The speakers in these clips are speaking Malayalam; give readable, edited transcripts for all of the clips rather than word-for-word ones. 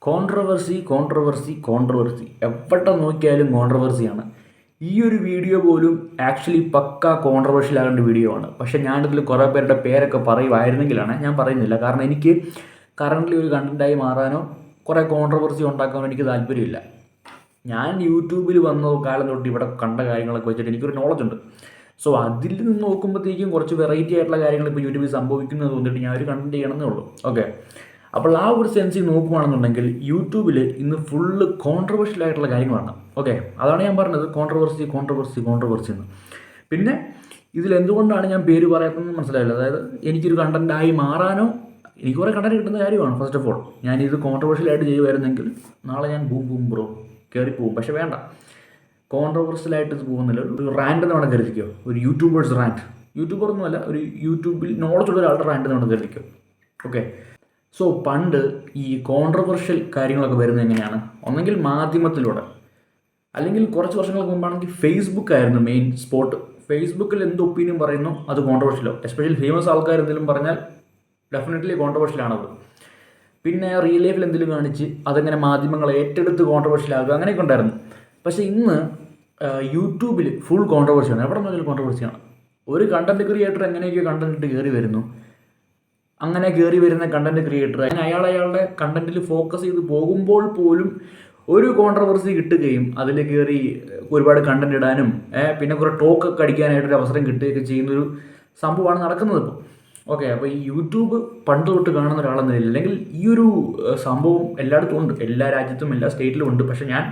കോൺട്രവേഴ്സി എവിടെ നോക്കിയാലും കോൺട്രവേഴ്സിയാണ്. ഈ ഒരു വീഡിയോ പോലും ആക്ച്വലി പക്ക കോൺട്രവേഴ്ഷ്യൽ ആകേണ്ട വീഡിയോ ആണ്. പക്ഷേ ഞാനിതിൽ കുറേ പേരുടെ പേരൊക്കെ പറയുമായിരുന്നെങ്കിലാണ്, ഞാൻ പറയുന്നില്ല. കാരണം എനിക്ക് കറൻ്റ്ലി ഒരു കണ്ടൻറ്റായി മാറാനോ കുറേ കോൺട്രവേഴ്സി ഉണ്ടാക്കാനോ എനിക്ക് താല്പര്യമില്ല. ഞാൻ യൂട്യൂബിൽ വന്ന കാലം തൊട്ട് ഇവിടെ കണ്ട കാര്യങ്ങളൊക്കെ വെച്ചിട്ട് എനിക്കൊരു നോളജ് ഉണ്ട്. സോ അതിൽ നിന്ന് നോക്കുമ്പോഴത്തേക്കും കുറച്ച് വെറൈറ്റി ആയിട്ടുള്ള കാര്യങ്ങൾ ഇപ്പോൾ യൂട്യൂബിൽ സംഭവിക്കുന്നത് തോന്നിയിട്ട് ഞാൻ ഒരു കണ്ടൻറ്റ് ചെയ്യണമെന്നേ ഉള്ളൂ. ഓക്കെ, അപ്പോൾ ആ ഒരു സെൻസിൽ നോക്കുകയാണെന്നുണ്ടെങ്കിൽ യൂട്യൂബിൽ ഇന്ന് ഫുള്ള് കോൺട്രവേഴ്ഷ്യൽ ആയിട്ടുള്ള കാര്യങ്ങളാണ്. ഓക്കെ, അതാണ് ഞാൻ പറഞ്ഞത് കോൺട്രവേഴ്സി എന്ന്. പിന്നെ ഇതിലെന്തുകൊണ്ടാണ് ഞാൻ പേര് പറയാത്തതെന്ന് മനസ്സിലായില്ല. അതായത് എനിക്കൊരു കണ്ടൻറ്റായി മാറാനോ എനിക്ക് കുറേ കണ്ടൻറ്റ് കിട്ടുന്ന കാര്യമാണ്. ഫസ്റ്റ് ഓഫ് ഓൾ ഞാനിത് കോൺട്രവേഴ്ഷ്യലായിട്ട് ചെയ്യുമായിരുന്നെങ്കിൽ നാളെ ഞാൻ ബൂം ബ്രോ കയറിപ്പോവും. പക്ഷേ വേണ്ട, കോൺട്രവേഴ്ഷ്യലായിട്ട് ഇത് പോകുന്നില്ല. ഒരു റാൻഡ് എന്ന് വേണം കരുതിക്കോ, ഒരു യൂട്യൂബേഴ്സ് റാൻഡ്. യൂട്യൂബറൊന്നുമല്ല, ഒരു യൂട്യൂബിൽ നോളജുള്ള ഒരാളുടെ റാൻഡ് എന്ന് വേണം കരുതിക്കോ. ഓക്കെ, സോ പണ്ട് ഈ കോൺട്രവേഴ്ഷ്യൽ കാര്യങ്ങളൊക്കെ വരുന്നത് എങ്ങനെയാണ്? ഒന്നെങ്കിൽ മാധ്യമത്തിലൂടെ, അല്ലെങ്കിൽ കുറച്ച് വർഷങ്ങൾക്ക് മുമ്പാണെങ്കിൽ ഫേസ്ബുക്ക് ആയിരുന്നു മെയിൻ സ്പോട്ട്. ഫേസ്ബുക്കിൽ എന്ത് ഒപ്പീനിയൻ പറയുന്നു അത് കോൺട്രവേഴ്ഷ്യലോ, എസ്പെഷ്യലി ഫേമസ് ആൾക്കാർ എന്തെങ്കിലും പറഞ്ഞാൽ ഡെഫിനറ്റ്ലി കോൺട്രവേഴ്ഷ്യലാണത്. പിന്നെ റിയൽ ലൈഫിൽ എന്തെങ്കിലും കാണിച്ച് അതങ്ങനെ മാധ്യമങ്ങൾ ഏറ്റെടുത്ത് കോൺട്രവേഴ്ഷ്യലാകുക, അങ്ങനെയൊക്കെ ഉണ്ടായിരുന്നു. പക്ഷേ ഇന്ന് യൂട്യൂബിൽ ഫുൾ കോൺട്രവേഴ്സിയാണ്. എവിടെ നോക്കിയാലും കോൺട്രവേഴ്സിയാണ്. ഒരു കണ്ടൻറ് ക്രിയേറ്റർ എങ്ങനെയൊക്കെയോ കണ്ടൻറ്റ് കയറി വരുന്നു, അങ്ങനെ കയറി വരുന്ന കണ്ടൻറ് ക്രിയേറ്റർ അങ്ങനെ അയാളുടെ കണ്ടൻറ്റിൽ ഫോക്കസ് ചെയ്ത് പോകുമ്പോൾ പോലും ഒരു കോൺട്രവേഴ്സി കിട്ടുകയും അതിൽ കയറി ഒരുപാട് കണ്ടൻറ് ഇടാനും പിന്നെ കുറേ ടോക്കൊക്കെ അടിക്കാനായിട്ടൊരു അവസരം കിട്ടുകയൊക്കെ ചെയ്യുന്നൊരു സംഭവമാണ് നടക്കുന്നത് ഇപ്പോൾ. ഓക്കെ, അപ്പോൾ ഈ യൂട്യൂബ് പണ്ട് തൊട്ട് കാണുന്ന ഒരാളെന്ന നിലയിൽ, അല്ലെങ്കിൽ ഈ ഒരു സംഭവം എല്ലായിടത്തും ഉണ്ട്, എല്ലാ രാജ്യത്തും എല്ലാ സ്റ്റേറ്റിലും ഉണ്ട്. പക്ഷേ ഞാൻ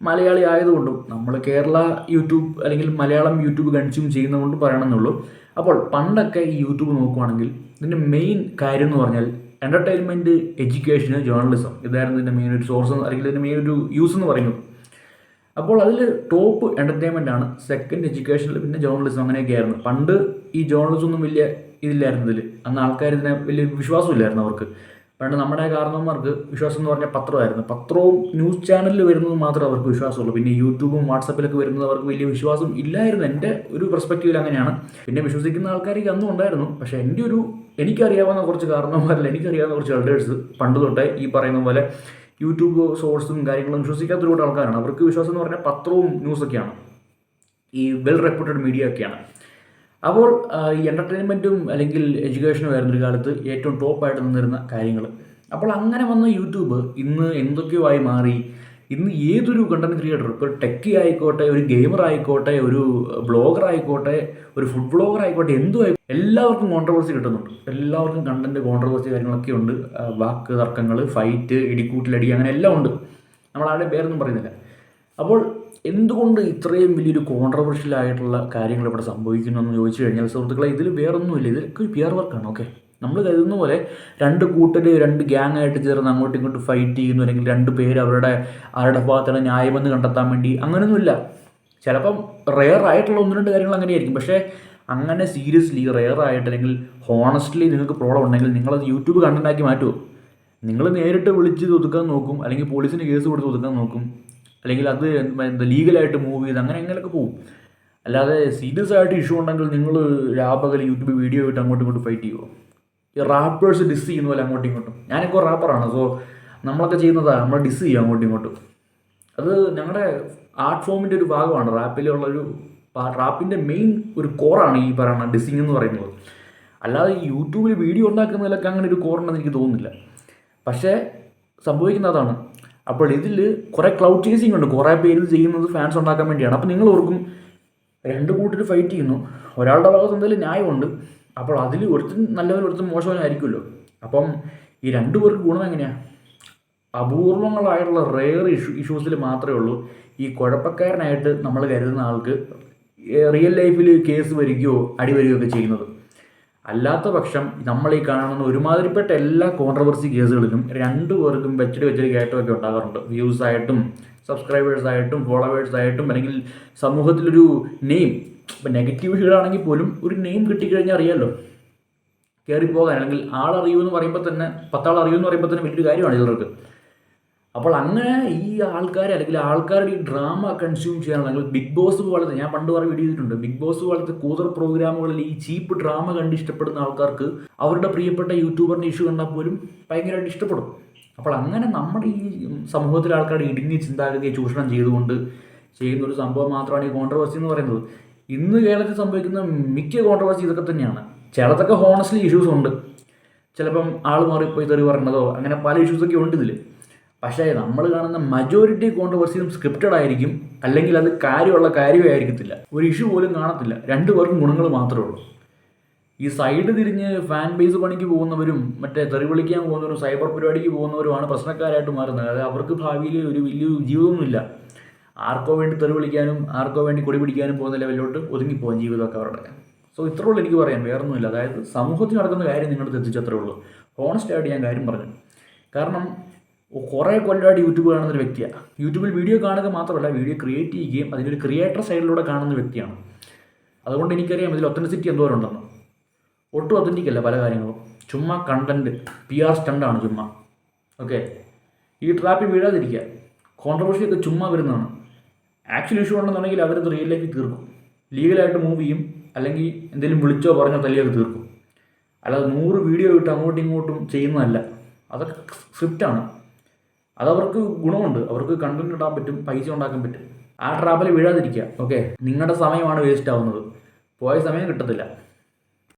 മലയാളി ആയതുകൊണ്ടും നമ്മൾ കേരള യൂട്യൂബ് അല്ലെങ്കിൽ മലയാളം യൂട്യൂബ് കൺസ്യൂം ചെയ്യുന്നതുകൊണ്ട് പറയണമെന്നുള്ളൂ. അപ്പോൾ പണ്ടൊക്കെ ഈ യൂട്യൂബ് നോക്കുവാണെങ്കിൽ ഇതിൻ്റെ മെയിൻ കാര്യം എന്ന് പറഞ്ഞാൽ എൻ്റർടൈൻമെൻറ്റ്, എഡ്യൂക്കേഷന്, ജേർണലിസം, ഇതായിരുന്നു ഇതിൻ്റെ മെയിൻ ഒരു സോഴ്സ് അല്ലെങ്കിൽ ഇതിൻ്റെ മെയിൻ ഒരു യൂസ് എന്ന് പറയുന്നത്. അപ്പോൾ അതിൽ ടോപ്പ് എൻ്റർടൈൻമെൻ്റ് ആണ്, സെക്കൻഡ് എഡ്യൂക്കേഷനിൽ, പിന്നെ ജേർണലിസം, അങ്ങനെയൊക്കെ ആയിരുന്നു. പണ്ട് ഈ ജേർണലിസം ഒന്നും വലിയ ഇതില്ലായിരുന്നു. ഇതിൽ അന്ന് ആൾക്കാർ ഇതിനെ വലിയ വിശ്വാസമില്ലായിരുന്നു അവർക്ക്. പണ്ട് നമ്മുടെ കാരണവന്മാർക്ക് വിശ്വാസം എന്ന് പറഞ്ഞാൽ പത്രമായിരുന്നു. പത്രവും ന്യൂസ് ചാനലിൽ വരുന്നത് മാത്രമേ അവർക്ക് വിശ്വാസമുള്ളൂ. പിന്നെ യൂട്യൂബും വാട്സപ്പിലൊക്കെ വരുന്നത് അവർക്ക് വലിയ വിശ്വാസം ഇല്ലായിരുന്നു. എൻ്റെ ഒരു പെർസ്പെക്റ്റീവിൽ അങ്ങനെയാണ്. പിന്നെ വിശ്വസിക്കുന്ന ആൾക്കാർക്ക് അന്നും ഉണ്ടായിരുന്നു. പക്ഷേ എനിക്കറിയാവുന്ന കുറച്ച് കാരണവന്മാരിൽ എനിക്കറിയാവുന്ന കുറച്ച് എൽഡേഴ്സ് പണ്ട് തൊട്ടേ ഈ പറയുന്ന പോലെ യൂട്യൂബ് സോഴ്സും കാര്യങ്ങളും വിശ്വസിക്കാത്ത ഒരുപാട് ആൾക്കാരാണ്. അവർക്ക് വിശ്വാസം എന്ന് പറഞ്ഞാൽ പത്രവും ന്യൂസൊക്കെയാണ്, ഈ വെൽ റെപ്യൂട്ടഡ് മീഡിയ ഒക്കെയാണ്. അപ്പോൾ ഈ എൻ്റർടൈൻമെൻറ്റും അല്ലെങ്കിൽ എഡ്യൂക്കേഷനും ആയിരുന്നൊരു കാലത്ത് ഏറ്റവും ടോപ്പായിട്ട് നിന്നിരുന്ന കാര്യങ്ങൾ. അപ്പോൾ അങ്ങനെ വന്ന യൂട്യൂബ് ഇന്ന് എന്തൊക്കെയോ ആയി മാറി. ഇന്ന് ഏതൊരു കണ്ടൻറ് ക്രിയേറ്റർ, ഇപ്പോൾ ടെക്കി ആയിക്കോട്ടെ, ഒരു ഗെയിമർ ആയിക്കോട്ടെ, ഒരു ബ്ലോഗർ ആയിക്കോട്ടെ, ഒരു ഫുഡ് ബ്ലോഗർ ആയിക്കോട്ടെ, എല്ലാവർക്കും കോൺട്രവേഴ്സി കിട്ടുന്നുണ്ട്. എല്ലാവർക്കും കണ്ടൻറ് കോൺട്രവേഴ്സി കാര്യങ്ങളൊക്കെ ഉണ്ട്. വാക്ക് തർക്കങ്ങൾ, ഫൈറ്റ്, ഇടിക്കൂട്ടിലടി, അങ്ങനെ എല്ലാം ഉണ്ട്. നമ്മൾ ആരുടെ പേരൊന്നും പറയുന്നില്ല. അപ്പോൾ എന്തുകൊണ്ട് ഇത്രയും വലിയൊരു കോൺട്രവേഴ്ഷ്യൽ ആയിട്ടുള്ള കാര്യങ്ങൾ ഇവിടെ സംഭവിക്കുന്നു എന്ന് ചോദിച്ചു കഴിഞ്ഞാൽ സുഹൃത്തുക്കളെ, ഇതിൽ വേറൊന്നുമില്ല. ഇതൊക്കെ പിയർ വർക്കാണ്. ഓക്കെ, നമ്മൾ കരുതുന്ന പോലെ രണ്ട് ഗ്യാങ് ആയിട്ട് ചേർന്ന് അങ്ങോട്ടും ഇങ്ങോട്ടും ഫൈറ്റ് ചെയ്യുന്നു, അല്ലെങ്കിൽ രണ്ട് പേര് ആരുടെ ഭാഗത്താണ് ന്യായമെന്ന് കണ്ടെത്താൻ വേണ്ടി, അങ്ങനെയൊന്നുമില്ല. ചിലപ്പം റെയർ ആയിട്ടുള്ള ഒന്ന് രണ്ട് കാര്യങ്ങൾ അങ്ങനെയായിരിക്കും. പക്ഷേ അങ്ങനെ സീരിയസ്ലി റെയർ ആയിട്ട് അല്ലെങ്കിൽ ഹോണസ്റ്റ്ലി നിങ്ങൾക്ക് പ്രോബ്ലം ഉണ്ടെങ്കിൽ നിങ്ങളത് യൂട്യൂബ് കണ്ടൻറ്റാക്കി മാറ്റുമോ? നിങ്ങൾ നേരിട്ട് വിളിച്ച് ഒതുക്കാൻ നോക്കും, അല്ലെങ്കിൽ പോലീസിന് കേസ് കൊടുത്ത് ഒതുക്കാൻ നോക്കും, അല്ലെങ്കിൽ അത് ലീഗലായിട്ട് മൂവ് ചെയ്ത് അങ്ങനെയൊക്കെ പോകും. അല്ലാതെ സീരിയസ് ആയിട്ട് ഇഷ്യൂ ഉണ്ടെങ്കിൽ നിങ്ങൾ രാപകൽ യൂട്യൂബ് വീഡിയോ ഇട്ട് അങ്ങോട്ടും ഇങ്ങോട്ടും ഫൈറ്റ് ചെയ്യുമോ? ഈ റാപ്പേഴ്സ് ഡിസ് ചെയ്യുന്ന പോലെ അങ്ങോട്ടും ഇങ്ങോട്ടും. ഞാനിപ്പോൾ റാപ്പറാണ്, സോ നമ്മളൊക്കെ ചെയ്യുന്നതാണ്, നമ്മൾ ഡിസ് ചെയ്യും അങ്ങോട്ടും ഇങ്ങോട്ടും. അത് ഞങ്ങളുടെ ആർട്ട് ഫോമിൻ്റെ ഒരു ഭാഗമാണ്. റാപ്പിൻ്റെ മെയിൻ ഒരു കോറാണ് ഈ പറയുന്ന ഡിസ്സിങ് എന്ന് പറയുന്നത്. അല്ലാതെ ഈ യൂട്യൂബിൽ വീഡിയോ ഉണ്ടാക്കുന്നതിലൊക്കെ അങ്ങനെ ഒരു കോറുണ്ടെന്ന് എനിക്ക് തോന്നുന്നില്ല. പക്ഷേ സംഭവിക്കുന്ന അതാണ്. അപ്പോൾ ഇതിൽ കുറേ ക്ലൗഡ് ചേസിങ് ഉണ്ട്. കുറേ പേര് ചെയ്യുന്നത് ഫാൻസ് ഉണ്ടാക്കാൻ വേണ്ടിയാണ്. അപ്പോൾ നിങ്ങൾ ഓർക്കും, രണ്ട് കൂട്ടർ ഫൈറ്റ് ചെയ്യുന്നു, ഒരാളുടെ ഭാഗത്ത് എന്തെങ്കിലും ന്യായമുണ്ട്. അപ്പോൾ അതിൽ ഒരുത്തും നല്ലവരും ഒരുത്തും മോശമായിരിക്കുമല്ലോ. അപ്പം ഈ രണ്ടു പേർക്ക് ഗുണം എങ്ങനെയാണ്? അപൂർവങ്ങളായിട്ടുള്ള റെയർ ഇഷ്യൂസിൽ മാത്രമേ ഉള്ളൂ ഈ കുഴപ്പക്കാരനായിട്ട് നമ്മൾ കരുതുന്ന ആൾക്ക് റിയൽ ലൈഫിൽ കേസ് വരികയോ അടി വരികയോ ഒക്കെ ചെയ്യുന്നത്. അല്ലാത്ത പക്ഷം നമ്മൾ ഈ കാണുന്ന ഒരുമാതിരിപ്പെട്ട എല്ലാ കോൺട്രവേഴ്സി കേസുകളിലും രണ്ടു പേർക്കും വെച്ചിട്ട് കയറ്റമൊക്കെ ഉണ്ടാകാറുണ്ട്. വ്യൂസായിട്ടും സബ്സ്ക്രൈബേഴ്സായിട്ടും ഫോളോവേഴ്സായിട്ടും, അല്ലെങ്കിൽ സമൂഹത്തിലൊരു നെയിം. ഇപ്പം നെഗറ്റീവ് ഷീഡാണെങ്കിൽ പോലും ഒരു നെയിം കിട്ടിക്കഴിഞ്ഞാൽ അറിയാമല്ലോ കയറിപ്പോകാൻ, അല്ലെങ്കിൽ ആളറിയുമെന്ന് പറയുമ്പോൾ തന്നെ 10 ആൾ അറിയുമെന്ന് പറയുമ്പോൾ തന്നെ വലിയൊരു കാര്യമാണ് ചിലർക്ക്. അപ്പോൾ അങ്ങനെ ഈ ആൾക്കാരുടെ ഈ ഡ്രാമ കൺസ്യൂം ചെയ്യാനുള്ള ബിഗ് ബോസ് പോലത്തെ, ഞാൻ പണ്ട് പറഞ്ഞ വീഡിയോ ചെയ്തിട്ടുണ്ട്, ബിഗ് ബോസ് പോലത്തെ കൂതർ പ്രോഗ്രാമുകളിൽ ഈ ചീപ്പ് ഡ്രാമ കണ്ട് ഇഷ്ടപ്പെടുന്ന ആൾക്കാർക്ക് അവരുടെ പ്രിയപ്പെട്ട യൂട്യൂബറിൻ്റെ ഇഷ്യൂ കണ്ടാൽ പോലും ഭയങ്കരമായിട്ട് ഇഷ്ടപ്പെടും. അപ്പോൾ അങ്ങനെ നമ്മുടെ ഈ സമൂഹത്തിലെ ആൾക്കാരുടെ ഇടുങ്ങിയ ചിന്താഗതിയെ ചൂഷണം ചെയ്തുകൊണ്ട് ചെയ്യുന്ന ഒരു സംഭവം മാത്രമാണ് ഈ കോൺട്രവേഴ്സി എന്ന് പറയുന്നത്. ഇന്ന് കേരളത്തിൽ സംഭവിക്കുന്ന മിക്ക കോൺട്രവേഴ്സി ഇതൊക്കെ തന്നെയാണ്. ചിലതൊക്കെ ഹോണസ്റ്റ്ലി ഇഷ്യൂസ് ഉണ്ട്, ചിലപ്പം ആൾ മാറിപ്പോയി തെറി പറഞ്ഞതോ അങ്ങനെ പല ഇഷ്യൂസൊക്കെ ഉണ്ട് ഇതിൽ. പക്ഷേ നമ്മൾ കാണുന്ന മജോറിറ്റി കോൺട്രവേഴ്സിയും സ്ക്രിപ്റ്റഡ് ആയിരിക്കും, അല്ലെങ്കിൽ അത് കാര്യമുള്ള കാര്യമേ ആയിരിക്കത്തില്ല. ഒരു ഇഷ്യൂ പോലും കാണത്തില്ല, രണ്ടുപേർക്കും ഗുണങ്ങൾ മാത്രമേ ഉള്ളൂ. ഈ സൈഡ് തിരിഞ്ഞ് ഫാൻ ബേസ് പണിക്ക് പോകുന്നവരും മറ്റേ തെറി വിളിക്കാൻ പോകുന്നവരും സൈബർ പരിപാടിക്ക് പോകുന്നവരുമാണ് പ്രശ്നക്കാരായിട്ട് മാറുന്നത്. അതായത് അവർക്ക് ഭാവിയിൽ ഒരു വലിയ ജീവിതമൊന്നുമില്ല. ആർക്കോ വേണ്ടി തെറി വിളിക്കാനും ആർക്കോ വേണ്ടി കൊടി പിടിക്കാനും പോകുന്ന ലെവലിലോട്ട് ഒതുങ്ങിപ്പോകും ജീവിതമൊക്കെ അവരുടെ. സോ ഇത്രേ ഉള്ളൂ എനിക്ക് പറയാൻ, വേറൊന്നുമില്ല. അതായത് സമൂഹത്തിൽ നടക്കുന്ന കാര്യം നിങ്ങളുടെ എത്തിച്ചത്രേ ഉള്ളൂ. ഹോണസ്റ്റായിട്ട് ഞാൻ കാര്യം പറഞ്ഞു. കാരണം കുറേ കൊല്ലമായിട്ട് യൂട്യൂബ് കാണുന്ന ഒരു വ്യക്തിയാണ്. യൂട്യൂബിൽ വീഡിയോ കാണുക മാത്രമല്ല, വീഡിയോ ക്രിയേറ്റ് ചെയ്യുകയും അതിനൊരു ക്രിയേറ്റർ സൈഡിലൂടെ കാണുന്ന വ്യക്തിയാണ്. അതുകൊണ്ട് എനിക്കറിയാം ഇതിൽ ഒത്തൻറ്റിസിറ്റി എന്തോരുണ്ടെന്ന്. ഒട്ടും ഒത്തൻറ്റിക് അല്ല പല കാര്യങ്ങളും, ചുമ്മാ കണ്ടൻറ്റ്, PR സ്റ്റണ്ടാണ് ചുമ്മാ. ഓക്കെ, ഈ ട്രാപ്പിൽ വീഴാതിരിക്കുക. കോൺട്രവേഴ്സിയൊക്കെ ചുമ്മാ വരുന്നതാണ്. ആക്ച്വൽ ഇഷ്യൂ ഉണ്ടെന്നുണ്ടെങ്കിൽ അവരത് റിയലിലേക്ക് തീർക്കും, ലീഗലായിട്ട് മൂവ് ചെയ്യും, അല്ലെങ്കിൽ എന്തെങ്കിലും വിളിച്ചോ പറഞ്ഞോ തല്ലിയൊക്കെ തീർക്കും. അല്ലാതെ 100 വീഡിയോ ഇട്ട് അങ്ങോട്ടും ഇങ്ങോട്ടും ചെയ്യുന്നതല്ല. അതൊക്കെ സ്ക്രിപ്റ്റാണ്. അതവർക്ക് ഗുണമുണ്ട്, അവർക്ക് കണ്ടന്റ് ഇടാൻ പറ്റും, പൈസ ഉണ്ടാക്കാൻ പറ്റും. ആ ട്രാപ്പിൽ വീഴാതിരിക്കുക. ഓക്കെ, നിങ്ങളുടെ സമയമാണ് വേസ്റ്റ് ആവുന്നത്, പോയ സമയം കിട്ടത്തില്ല.